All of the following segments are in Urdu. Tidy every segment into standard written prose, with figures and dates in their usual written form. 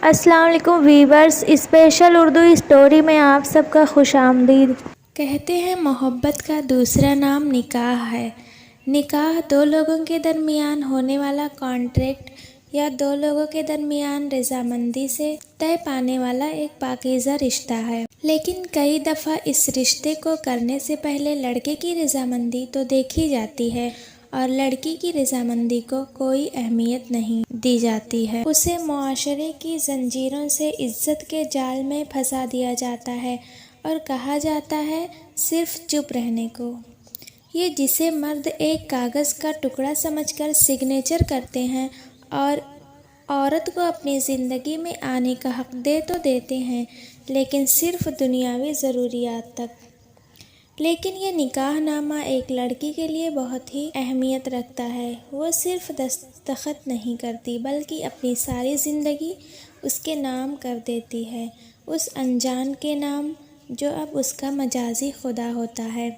السلام علیکم ویورز، اسپیشل اردو اسٹوری میں آپ سب کا خوش آمدید۔ کہتے ہیں محبت کا دوسرا نام نکاح ہے۔ نکاح دو لوگوں کے درمیان ہونے والا کانٹریکٹ یا دو لوگوں کے درمیان رضامندی سے طے پانے والا ایک پاکیزہ رشتہ ہے۔ لیکن کئی دفعہ اس رشتے کو کرنے سے پہلے لڑکے کی رضامندی تو دیکھی جاتی ہے اور لڑکی کی رضامندی کو کوئی اہمیت نہیں دی جاتی ہے۔ اسے معاشرے کی زنجیروں سے عزت کے جال میں پھنسا دیا جاتا ہے اور کہا جاتا ہے صرف چپ رہنے کو۔ یہ جسے مرد ایک کاغذ کا ٹکڑا سمجھ کر سگنیچر کرتے ہیں اور عورت کو اپنی زندگی میں آنے کا حق دے تو دیتے ہیں، لیکن صرف دنیاوی ضروریات تک۔ لیکن یہ نکاح نامہ ایک لڑکی کے لیے بہت ہی اہمیت رکھتا ہے۔ وہ صرف دستخط نہیں کرتی بلکہ اپنی ساری زندگی اس کے نام کر دیتی ہے، اس انجان کے نام جو اب اس کا مجازی خدا ہوتا ہے۔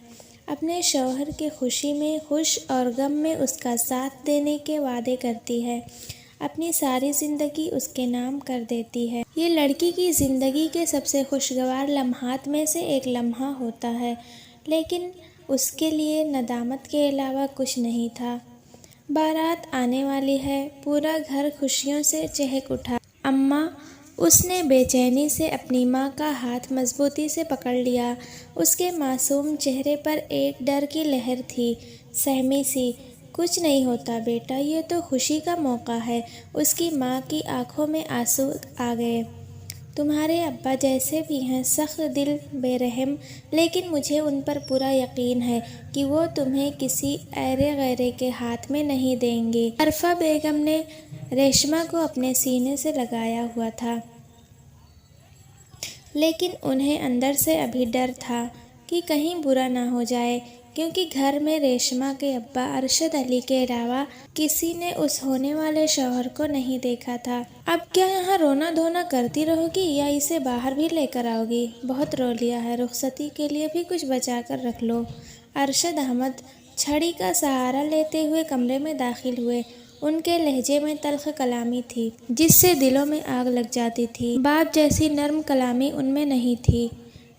اپنے شوہر کی خوشی میں، خوش اور غم میں اس کا ساتھ دینے کے وعدے کرتی ہے، اپنی ساری زندگی اس کے نام کر دیتی ہے۔ یہ لڑکی کی زندگی کے سب سے خوشگوار لمحات میں سے ایک لمحہ ہوتا ہے، لیکن اس کے لیے ندامت کے علاوہ کچھ نہیں تھا۔ بارات آنے والی ہے، پورا گھر خوشیوں سے چہک اٹھا۔ اماں، اس نے بے چینی سے اپنی ماں کا ہاتھ مضبوطی سے پکڑ لیا۔ اس کے معصوم چہرے پر ایک ڈر کی لہر تھی، سہمی سی۔ کچھ نہیں ہوتا بیٹا، یہ تو خوشی کا موقع ہے۔ اس کی ماں کی آنکھوں میں آنسو آ گئے۔ تمہارے ابا جیسے بھی ہیں، سخت دل، بے رحم، لیکن مجھے ان پر پورا یقین ہے کہ وہ تمہیں کسی ایرے غیرے کے ہاتھ میں نہیں دیں گے۔ عرفہ بیگم نے ریشمہ کو اپنے سینے سے لگایا ہوا تھا، لیکن انہیں اندر سے ابھی ڈر تھا کہ کہیں برا نہ ہو جائے، کیونکہ گھر میں ریشمہ کے ابا ارشد علی کے علاوہ کسی نے اس ہونے والے شوہر کو نہیں دیکھا تھا۔ اب کیا یہاں رونا دھونا کرتی رہو گی یا اسے باہر بھی لے کر آؤ گی؟ بہت رو لیا ہے، رخصتی کے لیے بھی کچھ بچا کر رکھ لو۔ ارشد احمد چھڑی کا سہارا لیتے ہوئے کمرے میں داخل ہوئے۔ ان کے لہجے میں تلخ کلامی تھی جس سے دلوں میں آگ لگ جاتی تھی۔ باپ جیسی نرم کلامی ان میں نہیں تھی۔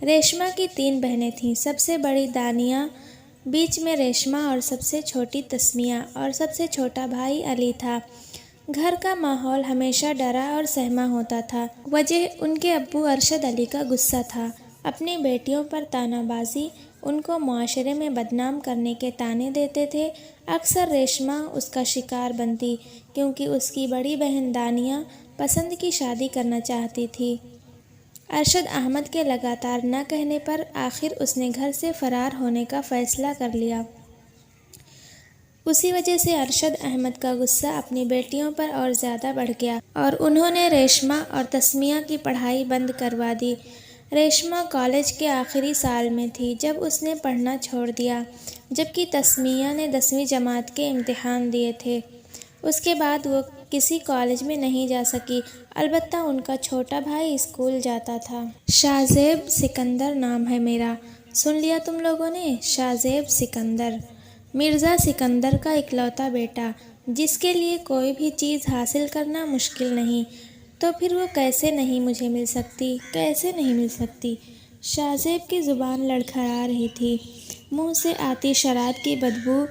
ریشمہ کی 3 بہنیں تھیں، سب سے بڑی دانیہ، بیچ میں ریشمہ اور سب سے چھوٹی تسمیہ، اور سب سے چھوٹا بھائی علی تھا۔ گھر کا ماحول ہمیشہ ڈرا اور سہما ہوتا تھا۔ وجہ ان کے ابو ارشد علی کا غصہ تھا، اپنی بیٹیوں پر طعنہ بازی، ان کو معاشرے میں بدنام کرنے کے طعنے دیتے تھے۔ اکثر ریشمہ اس کا شکار بنتی، کیونکہ اس کی بڑی بہن دانیہ پسند کی شادی کرنا چاہتی تھی۔ ارشد احمد کے لگاتار نہ کہنے پر آخر اس نے گھر سے فرار ہونے کا فیصلہ کر لیا۔ اسی وجہ سے ارشد احمد کا غصہ اپنی بیٹیوں پر اور زیادہ بڑھ گیا اور انہوں نے ریشمہ اور تسمیہ کی پڑھائی بند کروا دی۔ ریشمہ کالج کے آخری سال میں تھی جب اس نے پڑھنا چھوڑ دیا، جبکہ تسمیہ نے 10ویں جماعت کے امتحان دیے تھے۔ اس کے بعد وہ کسی کالج میں نہیں جا سکی، البتہ ان کا چھوٹا بھائی اسکول جاتا تھا۔ شاہ-زیب سکندر نام ہے میرا، سن لیا تم لوگوں نے؟ شاہ-زیب سکندر، مرزا سکندر کا اکلوتا بیٹا، جس کے لیے کوئی بھی چیز حاصل کرنا مشکل نہیں۔ تو پھر وہ کیسے نہیں مجھے مل سکتی؟ کیسے نہیں مل سکتی؟ شاہ-زیب کی زبان لڑکھڑا رہی تھی، منہ سے آتی شراب کی بدبو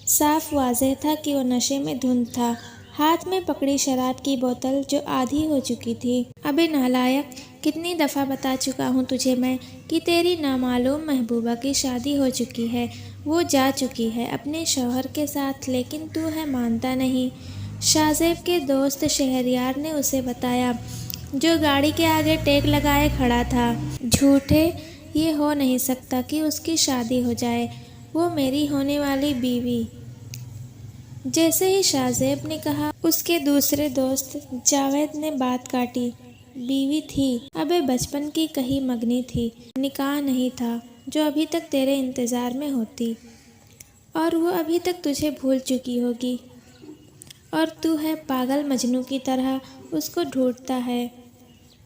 صاف واضح تھا کہ وہ نشے میں دھند تھا۔ ہاتھ میں پکڑی شراب کی بوتل جو آدھی ہو چکی تھی۔ ابے نالائق، کتنی دفعہ بتا چکا ہوں تجھے میں کہ تیری نامعلوم محبوبہ کی شادی ہو چکی ہے، وہ جا چکی ہے اپنے شوہر کے ساتھ، لیکن تو ہے مانتا نہیں۔ شاہ-زیب کے دوست شہریار نے اسے بتایا، جو گاڑی کے آگے ٹیک لگائے کھڑا تھا۔ جھوٹے، یہ ہو نہیں سکتا کہ اس کی شادی ہو جائے، وہ میری ہونے والی بیوی۔ جیسے ہی شاہ-زیب نے کہا، اس کے دوسرے دوست جاوید نے بات کاٹی، بیوی تھی، ابے بچپن کی کہی مگنی تھی، نکاح نہیں تھا، جو ابھی تک تیرے انتظار میں ہوتی، اور وہ ابھی تک تجھے بھول چکی ہوگی، اور تو ہے پاگل مجنوں کی طرح اس کو ڈھونڈتا ہے۔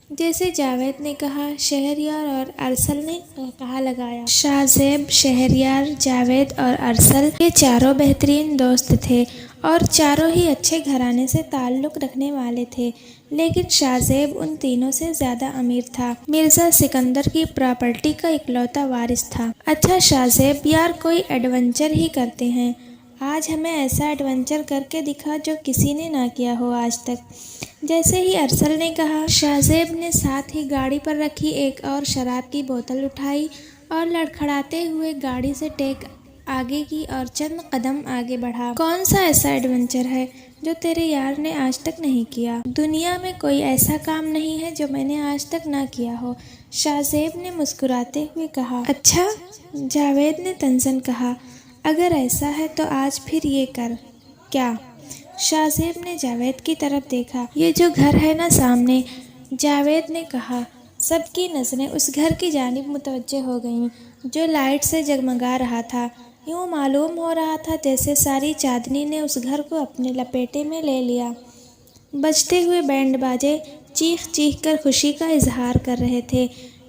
جیسے جاوید نے کہا، شہریار اور ارسل نے کہا لگایا۔ شاہ-زیب، شہریار، جاوید اور ارسل، یہ چاروں بہترین دوست تھے اور چاروں ہی اچھے گھرانے سے تعلق رکھنے والے تھے، لیکن شاہ ان تینوں سے زیادہ امیر تھا۔ مرزا سکندر کی پراپرٹی کا اکلوتا وارث تھا۔ اچھا شاہ یار، کوئی ایڈونچر ہی کرتے ہیں۔ آج ہمیں ایسا ایڈونچر کر کے دکھا جو کسی نے نہ کیا ہو آج تک۔ جیسے ہی ارسل نے کہا، شاہ نے ساتھ ہی گاڑی پر رکھی ایک اور شراب کی بوتل اٹھائی اور لڑکھڑاتے ہوئے گاڑی سے ٹیک آگے کی اور چند قدم آگے بڑھا۔ کون سا ایسا ایڈونچر ہے جو تیرے یار نے آج تک نہیں کیا؟ دنیا میں کوئی ایسا کام نہیں ہے جو میں نے آج تک نہ کیا ہو، شاہ نے مسکراتے ہوئے کہا۔ اچھا، جاوید نے طنزاً کہا، اگر ایسا ہے تو آج پھر یہ کر۔ کیا؟ شاہ نے جاوید کی طرف دیکھا۔ یہ جو گھر ہے نا سامنے، جاوید نے کہا۔ سب کی نظریں اس گھر کی جانب متوجہ ہو گئیں جو لائٹ سے جگمگا رہا تھا۔ یوں معلوم ہو رہا تھا جیسے ساری چاندنی نے اس گھر کو اپنے لپیٹے میں لے لیا۔ بجتے ہوئے بینڈ باجے چیخ چیخ کر خوشی کا اظہار کر رہے تھے۔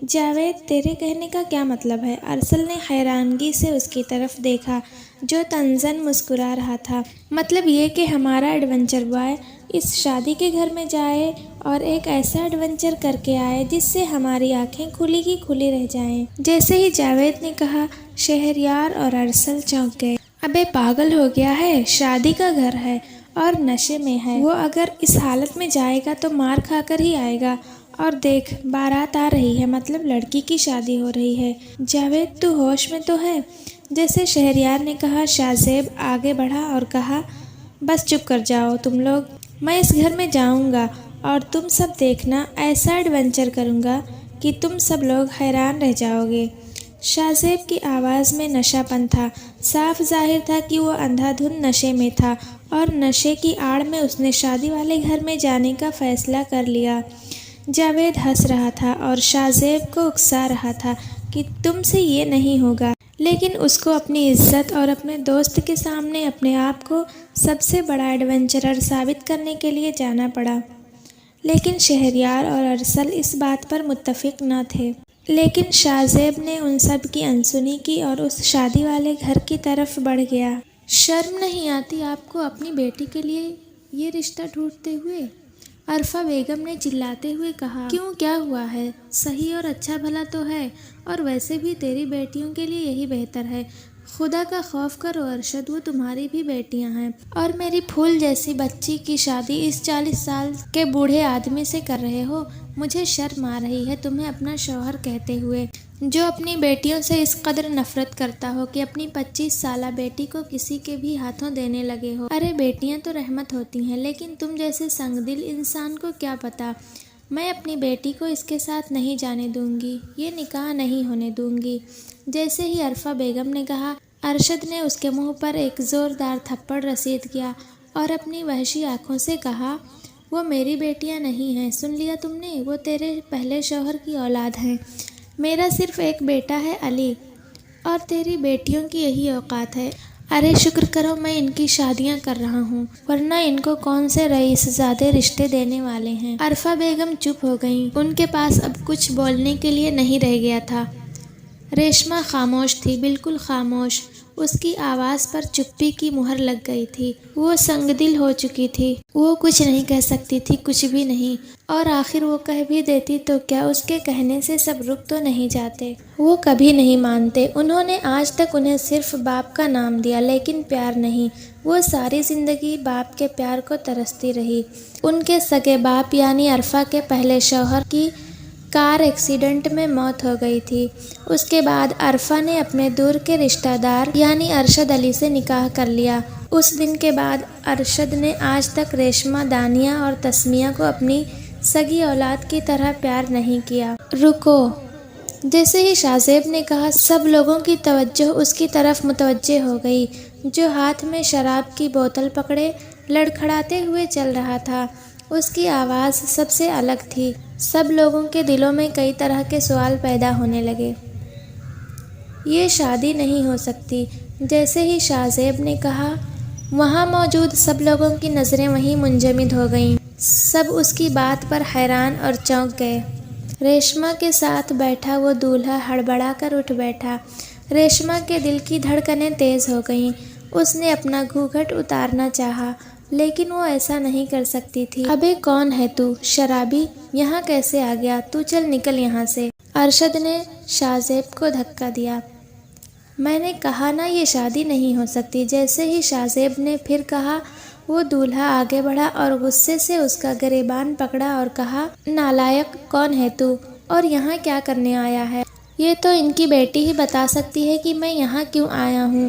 جاوید، تیرے کہنے کا کیا مطلب ہے؟ ارسل نے حیرانگی سے اس کی طرف دیکھا جو طنزاً مسکرا رہا تھا۔ مطلب یہ کہ ہمارا ایڈونچر بوائے اس شادی کے گھر میں جائے اور ایک ایسا ایڈونچر کر کے آئے جس سے ہماری آنکھیں کھلی کی کھلی رہ جائیں۔ جیسے ہی جاوید نے کہا، شہریار اور ارسل چونک گئے۔ ابے پاگل ہو گیا ہے، شادی کا گھر ہے اور نشے میں ہے، وہ اگر اس حالت میں جائے گا تو مار کھا کر ہی آئے گا۔ اور دیکھ، بارات آ رہی ہے، مطلب لڑکی کی شادی ہو رہی ہے۔ جاوید، تو ہوش میں تو ہے؟ جیسے شہریار نے کہا، شاہ آگے بڑھا اور کہا، بس چپ کر جاؤ تم لوگ، میں اس گھر میں جاؤں گا اور تم سب دیکھنا، ایسا ایڈونچر کروں گا کہ تم سب لوگ حیران رہ جاؤ گے۔ شاہ کی آواز میں نشہ پن تھا۔ صاف ظاہر تھا کہ وہ اندھا دھند نشے میں تھا اور نشے کی آڑ میں اس نے شادی والے گھر میں جانے کا فیصلہ کر لیا۔ جاوید ہنس رہا تھا اور شاہ کو اکسا رہا تھا کہ تم سے یہ نہیں ہوگا، لیکن اس کو اپنی عزت اور اپنے دوست کے سامنے اپنے آپ کو سب سے بڑا ایڈونچرر ثابت کرنے کے لیے جانا پڑا۔ لیکن شہریار اور ارسل اس بات پر متفق نہ تھے۔ لیکن شاہ نے ان سب کی انسنی کی اور اس شادی والے گھر کی طرف بڑھ گیا۔ شرم نہیں آتی آپ کو اپنی بیٹی کے لیے یہ رشتہ ڈھونڈتے ہوئے؟ عرفہ بیگم نے چلاتے ہوئے کہا۔ کیوں، کیا ہوا ہے؟ صحیح اور اچھا بھلا تو ہے، اور ویسے بھی تیری بیٹیوں کے لیے یہی بہتر ہے۔ خدا کا خوف کرو ارشد، وہ تمہاری بھی بیٹیاں ہیں، اور میری پھول جیسی بچی کی شادی اس 40 سال کے بوڑھے آدمی سے کر رہے ہو۔ مجھے شرم آ رہی ہے تمہیں اپنا شوہر کہتے ہوئے، جو اپنی بیٹیوں سے اس قدر نفرت کرتا ہو کہ اپنی 25 سالہ بیٹی کو کسی کے بھی ہاتھوں دینے لگے ہو۔ ارے بیٹیاں تو رحمت ہوتی ہیں، لیکن تم جیسے سنگ دل انسان کو کیا پتا۔ میں اپنی بیٹی کو اس کے ساتھ نہیں جانے دوں گی، یہ نکاح نہیں ہونے دوں گی۔ جیسے ہی عرفہ بیگم نے کہا، ارشد نے اس کے منہ پر ایک زوردار تھپڑ رسید کیا اور اپنی وحشی آنکھوں سے کہا، وہ میری بیٹیاں نہیں ہیں، سن لیا تم نے؟ وہ تیرے پہلے شوہر کی اولاد ہیں۔ میرا صرف ایک بیٹا ہے علی، اور تیری بیٹیوں کی یہی اوقات ہے۔ ارے شکر کرو میں ان کی شادیاں کر رہا ہوں، ورنہ ان کو کون سے رئیس زادے رشتے دینے والے ہیں۔ عرفہ بیگم چپ ہو گئیں، ان کے پاس اب کچھ بولنے کے لیے نہیں رہ گیا تھا۔ ریشمہ خاموش تھی، بالکل خاموش۔ اس کی آواز پر چپی کی مہر لگ گئی تھی۔ وہ سنگ دل ہو چکی تھی، وہ کچھ نہیں کہہ سکتی تھی، کچھ بھی نہیں، اور آخر وہ کہہ بھی دیتی تو کیا اس کے کہنے سے سب رک تو نہیں جاتے؟ وہ کبھی نہیں مانتے۔ انہوں نے آج تک انہیں صرف باپ کا نام دیا، لیکن پیار نہیں۔ وہ ساری زندگی باپ کے پیار کو ترستی رہی۔ ان کے سگے باپ یعنی عرفہ کے پہلے شوہر کی کار ایکسیڈنٹ میں موت ہو گئی تھی۔ اس کے بعد عرفہ نے اپنے دور کے رشتہ دار یعنی ارشد علی سے نکاح کر لیا۔ اس دن کے بعد ارشد نے آج تک ریشمہ، دانیہ اور تسمیہ کو اپنی سگی اولاد کی طرح پیار نہیں کیا۔ رکو! جیسے ہی شاہ نے کہا، سب لوگوں کی توجہ اس کی طرف متوجہ ہو گئی، جو ہاتھ میں شراب کی بوتل پکڑے لڑکھڑاتے ہوئے چل رہا تھا۔ اس کی آواز سب سے الگ تھی۔ سب لوگوں کے دلوں میں کئی طرح کے سوال پیدا ہونے لگے۔ یہ شادی نہیں ہو سکتی۔ جیسے ہی شاہ نے کہا، وہاں موجود سب لوگوں کی نظریں وہیں منجمد ہو گئیں۔ سب اس کی بات پر حیران اور چونک گئے۔ ریشمہ کے ساتھ بیٹھا وہ دولہا ہڑبڑا کر اٹھ بیٹھا۔ ریشمہ کے دل کی دھڑکنیں تیز ہو گئیں۔ اس نے اپنا گھونگھٹ اتارنا چاہا لیکن وہ ایسا نہیں کر سکتی تھی۔ ابے کون ہے تو؟ شرابی، یہاں کیسے آ گیا؟ تو چل نکل یہاں سے۔ ارشد نے شاہ زیب کو دھکا دیا۔ میں نے کہا نا یہ شادی نہیں ہو سکتی۔ جیسے ہی شاہ زیب نے پھر کہا وہ دولہا آگے بڑھا اور غصے سے اس کا گریبان پکڑا اور کہا، نالائق، کون ہے تو اور یہاں کیا کرنے آیا ہے؟ یہ تو ان کی بیٹی ہی بتا سکتی ہے کہ میں یہاں کیوں آیا ہوں۔